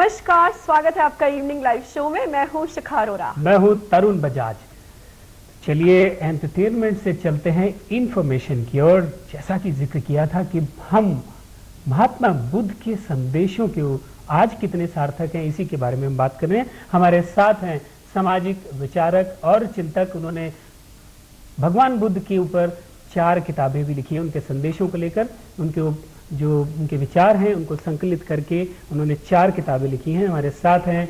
नमस्कार, स्वागत है आपका इवनिंग लाइव शो में। मैं हूं शिखा अरोरा। मैं हूं तरुण बजाज। चलिए एंटरटेनमेंट से चलते हैं इंफॉर्मेशन की ओर। जैसा कि जिक्र किया था कि हम महात्मा बुद्ध के संदेशों के आज कितने सार्थक हैं, इसी के बारे में हम बात कर रहे हैं। हमारे साथ हैं सामाजिक विचारक और चिंतक। उन्होंने भगवान बुद्ध के ऊपर 4 किताबें भी लिखी हैं, उनके संदेशों को लेकर। जो उनके विचार हैं उनको संकलित करके उन्होंने 4 किताबें लिखी हैं। हमारे साथ हैं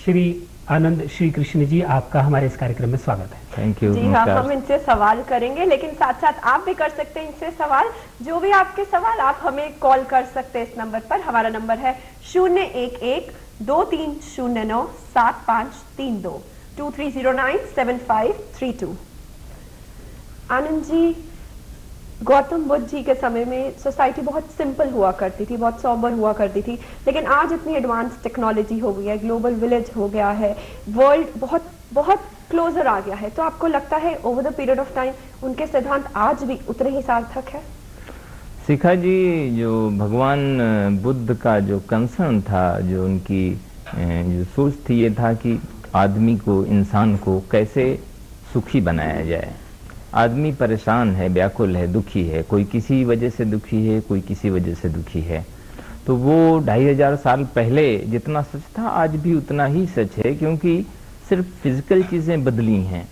श्री आनंद श्री कृष्ण जी। आपका हमारे इस कार्यक्रम में स्वागत है। Thank you. जी हाँ, हम इनसे सवाल करेंगे, लेकिन साथ साथ आप भी कर सकते हैं इनसे सवाल। जो भी आपके सवाल, आप हमें कॉल कर सकते हैं इस नंबर पर। हमारा नंबर है 011-2309-7532 2309-7532। आनंद जी, गौतम बुद्ध जी के समय में सोसाइटी बहुत सिंपल हुआ करती थी, बहुत सॉबर हुआ करती थी, लेकिन आज इतनी एडवांस टेक्नोलॉजी हो गई है, ग्लोबल विलेज हो गया है, वर्ल्ड बहुत बहुत क्लोजर आ गया है। तो आपको लगता है over the period of time उनके सिद्धांत आज भी उतने ही सार्थक है? शिखा जी, जो भगवान बुद्ध का जो कंसर्न था, जो उनकी जो सोच थी, ये था कि आदमी को, इंसान को कैसे सुखी बनाया जाए। आदमी परेशान है, व्याकुल है, दुखी है। कोई किसी वजह से दुखी है, कोई किसी वजह से दुखी है। तो वो 2500 साल पहले जितना सच था आज भी उतना ही सच है, क्योंकि सिर्फ फिजिकल चीज़ें बदली हैं,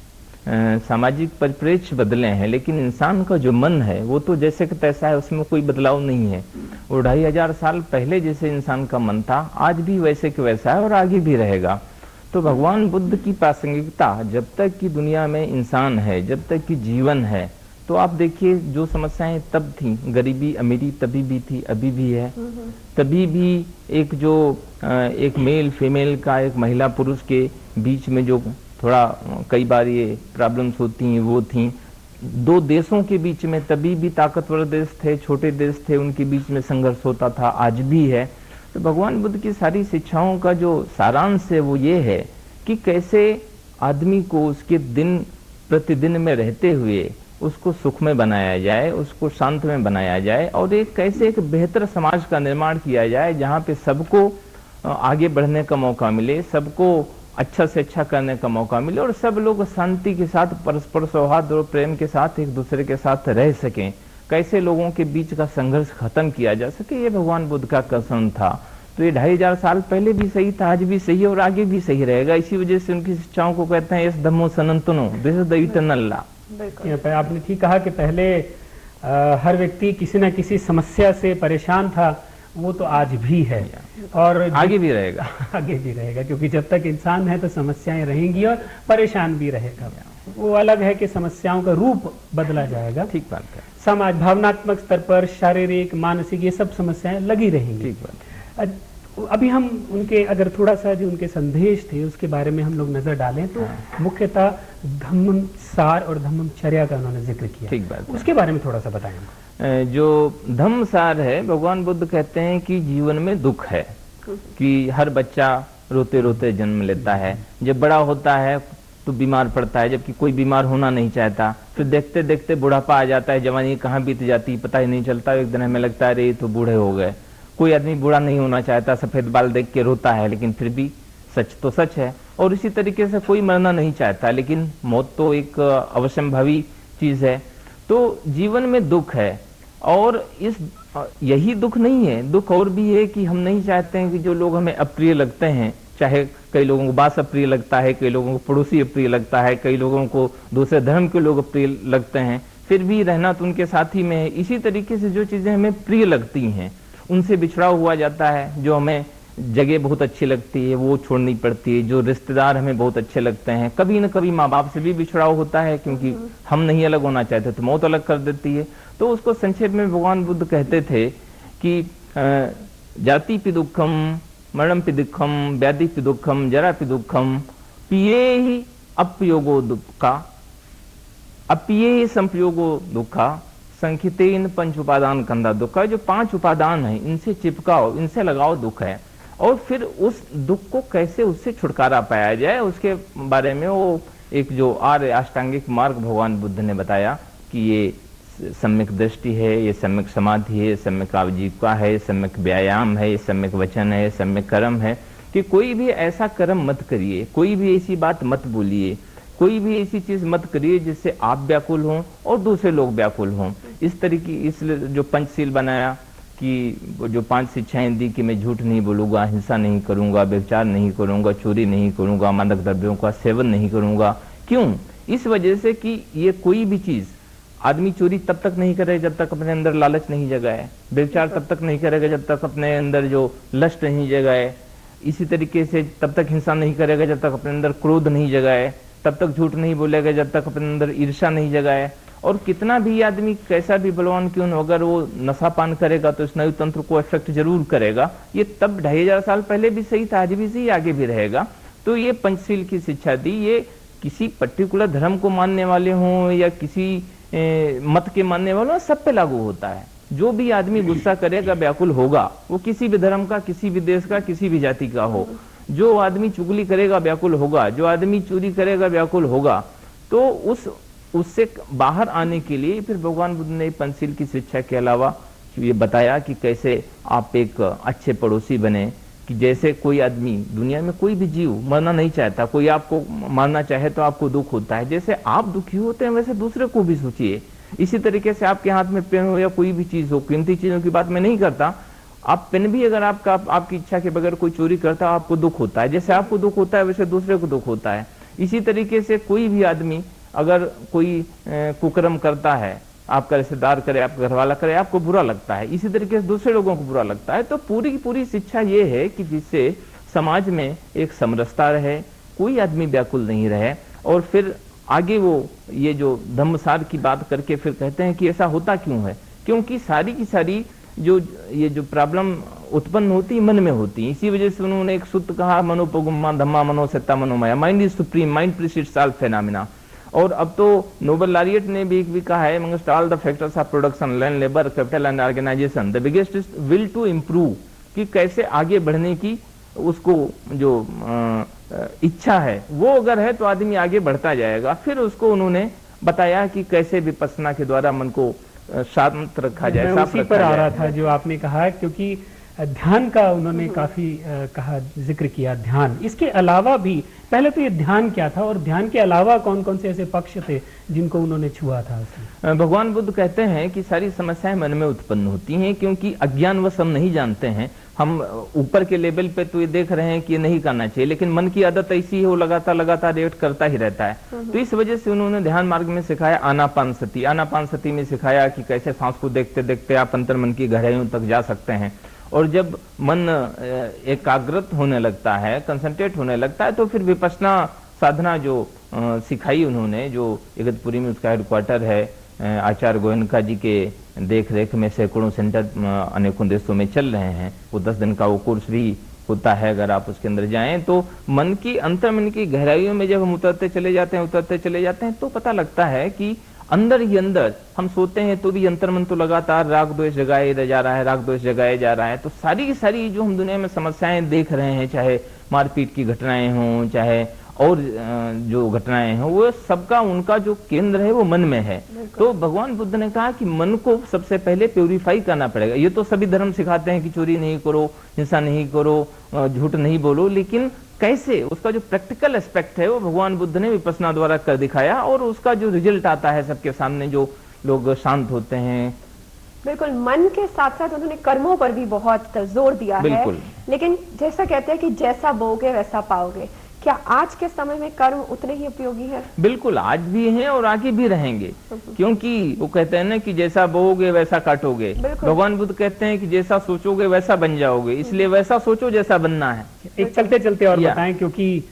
सामाजिक परिप्रेक्ष्य बदले हैं, लेकिन इंसान का जो मन है वो तो जैसे कि तैसा है, उसमें कोई बदलाव नहीं है। वो 2500 साल पहले जैसे इंसान का मन था आज भी वैसे कि वैसा है और आगे भी रहेगा। तो भगवान बुद्ध की प्रासंगिकता जब तक कि दुनिया में इंसान है, जब तक कि जीवन है, तो आप देखिए जो समस्याएं तब थी, गरीबी अमीरी तभी भी थी, अभी भी है। तभी भी एक मेल फीमेल का, एक महिला पुरुष के बीच में जो थोड़ा कई बार ये प्रॉब्लम्स होती हैं वो थी। 2 देशों के बीच में तभी भी ताकतवर देश थे, छोटे देश थे, उनके बीच में संघर्ष होता था, आज भी है। तो भगवान बुद्ध की सारी शिक्षाओं का जो सारांश है वो ये है कि कैसे आदमी को उसके दिन प्रतिदिन में रहते हुए उसको सुख में बनाया जाए, उसको शांत में बनाया जाए, और कैसे एक बेहतर समाज का निर्माण किया जाए जहाँ पे सबको आगे बढ़ने का मौका मिले, सबको अच्छा से अच्छा करने का मौका मिले, और सब लोग शांति के साथ, परस्पर सौहार्द और प्रेम के साथ एक दूसरे के साथ रह सकें। कैसे लोगों के बीच का संघर्ष खत्म किया जा सके, ये भगवान बुद्ध का कंसर्न था। तो ये 2500 साल पहले भी सही था, आज भी सही है और आगे भी सही रहेगा। इसी वजह से उनकी शिक्षाओं को कहते हैं यस धम्मो सनातनो, this is the eternal law. आपने ठीक कहा कि पहले हर व्यक्ति किसी न किसी समस्या से परेशान था, वो तो आज भी है और आगे भी रहेगा। आगे भी रहेगा, क्योंकि जब तक इंसान है तो समस्याएं रहेंगी और परेशान भी रहेगा। वो अलग है कि समस्याओं का रूप बदला जाएगा। ठीक बात है। समाज, भावनात्मक स्तर पर, शारीरिक, मानसिक, ये सब समस्याएं लगी रहेंगी। ठीक बात। अभी हम उनके अगर थोड़ा सा जो उनके संदेश थे उसके बारे में हम लोग नजर डालें तो मुख्यतः धम्मसार और धम्मचर्या का उन्होंने जिक्र किया। ठीक बात। उसके बारे में थोड़ा सा बताएं। जो धम्मसार है, भगवान बुद्ध कहते हैं कि जीवन में दुख है, कि हर बच्चा रोते रोते जन्म लेता है, जब बड़ा होता है तो बीमार पड़ता है, जबकि कोई बीमार होना नहीं चाहता। फिर देखते देखते बुढ़ापा आ जाता है, जवानी कहाँ बीत जाती पता ही नहीं चलता। एक दिन हमें लगता है अरे तो बूढ़े हो गए। कोई आदमी बूढ़ा नहीं होना चाहता, सफेद बाल देख के रोता है, लेकिन फिर भी सच तो सच है। और इसी तरीके से कोई मरना नहीं चाहता, लेकिन मौत तो एक अवश्यंभावी चीज है। तो जीवन में दुख है, और यही दुख नहीं है, दुख और भी है कि हम नहीं चाहते हैं कि जो लोग हमें अप्रिय लगते हैं, चाहे कई लोगों को बास अप्रिय लगता है, कई लोगों को पड़ोसी अप्रिय लगता है, कई लोगों को दूसरे धर्म के लोग अप्रिय लगते हैं, फिर भी रहना तो उनके साथ ही में है। इसी तरीके से जो चीजें हमें प्रिय लगती हैं उनसे बिछड़ा हुआ जाता है। जो हमें जगह बहुत अच्छी लगती है वो छोड़नी पड़ती है, जो रिश्तेदार हमें बहुत अच्छे लगते हैं, कभी न कभी माँ बाप से भी बिछड़ाव होता है, क्योंकि हम नहीं अलग होना चाहते तो मौत अलग कर देती है। तो उसको संक्षेप में भगवान बुद्ध कहते थे कि जाति पि दुखम, मरणम पि दुखम, व्याधि पि दुखम, जरा पि दुखम, पिये ही अपयोगो दुखा, अपिये ही संपयोगो दुखा, संखितेन पंच उपादान कंधा दुखा। जो 5 उपादान है इनसे चिपकाओ, इनसे लगाओ दुख है, और फिर उस दुख को कैसे उससे छुटकारा पाया जाए उसके बारे में वो एक जो आर्य अष्टांगिक मार्ग भगवान बुद्ध ने बताया कि ये सम्यक दृष्टि है, ये सम्यक समाधि है, सम्यक आजीविका है, सम्यक व्यायाम है, सम्यक वचन है, सम्यक कर्म है, कि कोई भी ऐसा कर्म मत करिए, कोई भी ऐसी बात मत बोलिए, कोई भी ऐसी चीज मत करिए जिससे आप व्याकुल हों और दूसरे लोग व्याकुल हों। इस तरीके इसलिए जो पंचशील बनाया कि जो 5 शिक्षाएं दी कि मैं झूठ नहीं बोलूंगा, हिंसा नहीं करूंगा, व्यभिचार नहीं करूंगा, चोरी नहीं करूंगा, मादक द्रव्यों का सेवन नहीं करूंगा। क्यों? इस वजह से कि ये कोई भी चीज, आदमी चोरी तब तक नहीं करेगा जब तक अपने अंदर लालच नहीं जगाए, व्यभिचार तब तक नहीं करेगा जब तक अपने अंदर जो लस्ट नहीं जगाए, इसी तरीके से तब तक हिंसा नहीं करेगा जब तक अपने अंदर क्रोध नहीं जगाए, तब तक झूठ नहीं बोलेगा जब तक अपने अंदर ईर्ष्या नहीं जगाए। और कितना भी आदमी कैसा भी बलवान क्यों न, अगर वो नशा पान करेगा तो स्नायु तंत्र को इफेक्ट जरूर करेगा। ये तब 2500 साल पहले भी सही था, आज भी सही, आगे भी रहेगा। तो ये पंचशील की शिक्षा दी, ये किसी पर्टिकुलर धर्म को मानने वाले हों या किसी मत के मानने वाले हों, सब पे लागू होता है। जो भी आदमी गुस्सा करेगा व्याकुल होगा, वो किसी भी धर्म का, किसी भी देश का, किसी भी जाति का हो। जो आदमी चुगली करेगा व्याकुल होगा, जो आदमी चोरी करेगा व्याकुल होगा। तो उससे बाहर आने के लिए फिर भगवान बुद्ध ने पंचशील की शिक्षा के अलावा ये बताया कि कैसे आप एक अच्छे पड़ोसी बने, कि जैसे कोई आदमी, दुनिया में कोई भी जीव मरना नहीं चाहता, कोई आपको मारना चाहे तो आपको दुख होता है, जैसे आप दुखी होते हैं वैसे दूसरे को भी सोचिए। इसी तरीके से आपके हाथ में पेन हो या कोई भी चीज हो, कीमती चीजों की बात मैं नहीं करता, आप पेन भी अगर आपकी इच्छा के बगैर कोई चोरी करता है आपको दुख होता है, जैसे आपको दुख होता है वैसे दूसरे को दुख होता है। इसी तरीके से कोई भी आदमी अगर कोई कुकर्म करता है, आपका रिश्तेदार करे, आपका घरवाला करे, आपको बुरा लगता है, इसी तरीके से दूसरे लोगों को बुरा लगता है। तो पूरी की पूरी शिक्षा ये है कि जिससे समाज में एक समरसता रहे, कोई आदमी व्याकुल नहीं रहे। और फिर आगे वो ये जो धम्मसार की बात करके फिर कहते हैं कि ऐसा होता क्यों है, क्योंकि सारी की सारी ये जो प्रॉब्लम उत्पन्न होती मन में होती है। इसी वजह से उन्होंने एक सूत्र कहा, मनोपगुम्मा धम्मा मनोसत्ता मनोमया, mind is supreme, mind precedes all phenomena. और अब तो नोबल लॉरियट ने भी कहा है, amongst all the factors of production, land, labour, capital and organisation, the biggest is will to improve, कि कैसे आगे बढ़ने की उसको जो इच्छा है वो अगर है तो आदमी आगे बढ़ता जाएगा। फिर उसको उन्होंने बताया कि कैसे विपश्यना के द्वारा मन को शांत रखा जाए, साफ उसी रखा पर आ रहा जाए। था जो आपने कहा, क्योंकि ध्यान का उन्होंने काफी कहा, जिक्र किया ध्यान। इसके अलावा भी पहले तो ये ध्यान क्या था और ध्यान के अलावा कौन कौन से ऐसे पक्ष थे जिनको उन्होंने छुआ था उसमें? भगवान बुद्ध कहते हैं कि सारी समस्याएं मन में उत्पन्न होती हैं, क्योंकि अज्ञानवश हम नहीं जानते हैं। हम ऊपर के लेवल पे तो ये देख रहे हैं कि ये नहीं करना चाहिए, लेकिन मन की आदत ऐसी है, वो लगातार रिएक्ट करता ही रहता है। तो इस वजह से उन्होंने ध्यान मार्ग में सिखाया आनापान सती। आनापान सती में सिखाया कि कैसे सांस को देखते देखते आप अंतर मन की गहराइयों तक जा सकते हैं। और जब मन एकाग्रत होने लगता है, कंसंट्रेट होने लगता है, तो फिर विपश्यना साधना जो सिखाई उन्होंने, जो इगतपुरी में उसका हेडक्वार्टर है, आचार्य गोयनका जी के देख रेख में सैकड़ों सेंटर अनेकों देशों में चल रहे हैं। वो 10 दिन का वो कोर्स भी होता है, अगर आप उसके अंदर जाएं तो मन की अंतर मन की गहराइयों में जब हम उतरते चले जाते हैं तो पता लगता है कि अंदर ही अंदर हम सोते हैं तो भी अंतर्मन तो लगातार राग द्वेष जगाए जा रहा है, राग द्वेष जगाए जा रहा है। तो सारी की सारी जो हम दुनिया में समस्याएं देख रहे हैं, चाहे मारपीट की घटनाएं हों, चाहे और जो घटनाएं हैं, वो सबका उनका जो केंद्र है वो मन में है। तो भगवान बुद्ध ने कहा कि मन को सबसे पहले प्यूरिफाई करना पड़ेगा। ये तो सभी धर्म सिखाते हैं कि चोरी नहीं करो, हिंसा नहीं करो, झूठ नहीं बोलो, लेकिन कैसे उसका जो प्रैक्टिकल एस्पेक्ट है वो भगवान बुद्ध ने विपश्यना द्वारा कर दिखाया। और उसका जो रिजल्ट आता है सबके सामने, जो लोग शांत होते हैं। बिल्कुल, मन के साथ साथ उन्होंने कर्मों पर भी बहुत जोर दिया है। लेकिन जैसा कहते हैं कि जैसा बोओगे वैसा पाओगे, क्या आज के समय में कर्म उतने ही उपयोगी है? बिल्कुल, आज भी हैं और आगे भी रहेंगे, क्योंकि वो कहते हैं ना कि जैसा बोओगे वैसा काटोगे। भगवान बुद्ध कहते हैं कि जैसा सोचोगे वैसा बन जाओगे, इसलिए वैसा सोचो जैसा बनना है। एक चलते चलते और बताएं, क्योंकि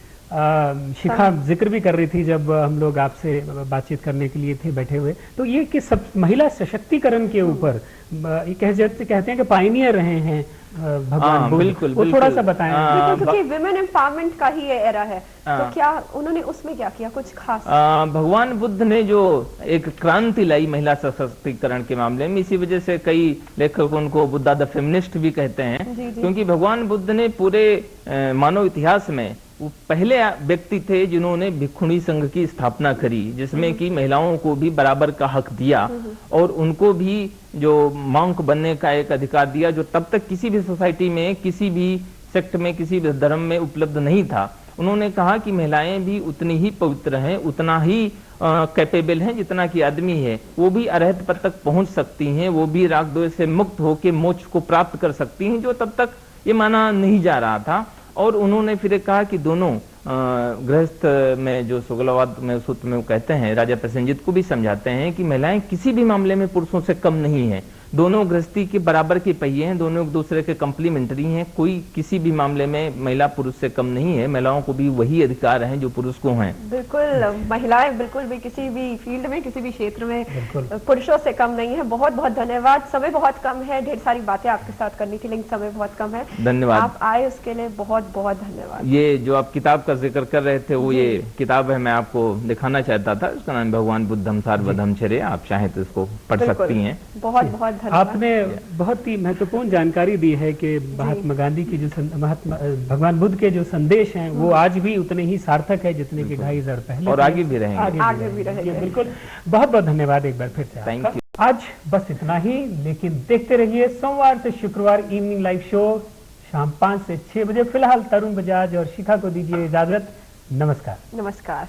शिखा जिक्र भी कर रही थी जब हम लोग आपसे बातचीत करने के लिए थे बैठे हुए, तो ये कि सब महिला सशक्तिकरण के ऊपर ये कहते हैं कि पायनियर रहे हैं भगवान बुद्ध। बिल्कुल, वो थोड़ा सा बताएं। क्योंकि विमेन एम्पावरमेंट का ही ये एरा है, तो क्या उन्होंने उसमें क्या किया कुछ खास? भगवान बुद्ध ने जो एक क्रांति लाई महिला सशक्तिकरण के मामले में, इसी वजह से कई लेखक उनको बुद्धा द फेमिनिस्ट भी कहते हैं, क्योंकि भगवान बुद्ध ने पूरे मानव इतिहास में वो पहले व्यक्ति थे जिन्होंने भिक्षुणी संघ की स्थापना करी, जिसमें कि महिलाओं को भी बराबर का हक दिया और उनको भी जो मॉन्क बनने का एक अधिकार दिया, जो तब तक किसी भी सोसाइटी में, किसी भी सेक्ट में, किसी भी धर्म में उपलब्ध नहीं था। उन्होंने कहा कि महिलाएं भी उतनी ही पवित्र हैं, उतना ही कैपेबल हैं जितना कि आदमी है। वो भी अरहत पद तक पहुंच सकती हैं, वो भी राग द्वेष से मुक्त होकर मोक्ष को प्राप्त कर सकती हैं, जो तब तक ये माना नहीं जा रहा था। और उन्होंने फिर कहा कि दोनों गृहस्थ में जो शुक्लवाद में सूत्र में वो कहते हैं, राजा प्रसेनजीत को भी समझाते हैं कि महिलाएं किसी भी मामले में पुरुषों से कम नहीं है, दोनों गृहस्थी के बराबर के पहिए हैं, दोनों एक दूसरे के कंप्लीमेंट्री हैं। कोई किसी भी मामले में महिला पुरुष से कम नहीं है, महिलाओं को भी वही अधिकार हैं जो पुरुष को हैं। बिल्कुल, महिलाएं बिल्कुल भी किसी भी फील्ड में, किसी भी क्षेत्र में पुरुषों से कम नहीं है। बहुत बहुत धन्यवाद। समय बहुत कम है, ढेर सारी बातें आपके साथ करनी थी, लेकिन समय बहुत कम है। धन्यवाद, आप आए उसके लिए बहुत बहुत धन्यवाद। ये जो आप किताब का जिक्र कर रहे थे, वो ये किताब है, मैं आपको दिखाना चाहता था। उसका नाम भगवान बुद्धम सार्वधर्मचर्य। आप चाहें तो इसको पढ़ सकती हैं। बहुत बहुत धन्यवाद। आपने बहुत ही महत्वपूर्ण जानकारी दी है कि महात्मा गांधी की जो भगवान बुद्ध के जो संदेश हैं वो आज भी उतने ही सार्थक है जितने कि 2500 पहले, और आगे भी रहेंगे। आगे भी रहेंगे। बिल्कुल, बहुत बहुत धन्यवाद एक बार फिर से। Thank you. आज बस इतना ही, लेकिन देखते रहिए सोमवार से शुक्रवार इवनिंग लाइव शो शाम 5 से 6 बजे। फिलहाल तरुण बजाज और शिखा को दीजिए इजाजत। नमस्कार। नमस्कार।